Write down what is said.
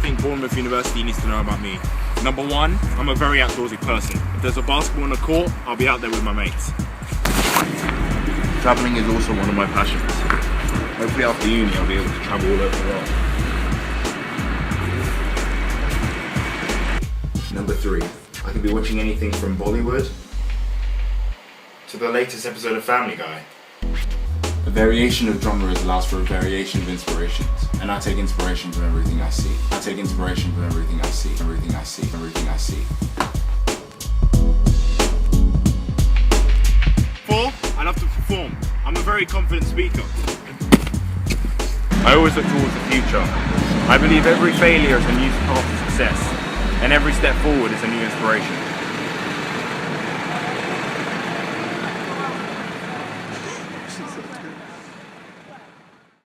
think Bournemouth University needs to know about me. Number one, I'm a very outdoorsy person. If there's a basketball on the court, I'll be out there with my mates. Travelling is also one of my passions. Hopefully after uni I'll be able to travel all over the world. Number three, I can be watching anything from Bollywood to the latest episode of Family Guy. A variation of genres allows for a variation of inspirations, and I take inspiration from everything I see. I take inspiration from everything I see, everything I see, everything I see. 4, I love to perform. I'm a very confident speaker. I always look towards the future. I believe every failure is a new path to success, and every step forward is a new inspiration.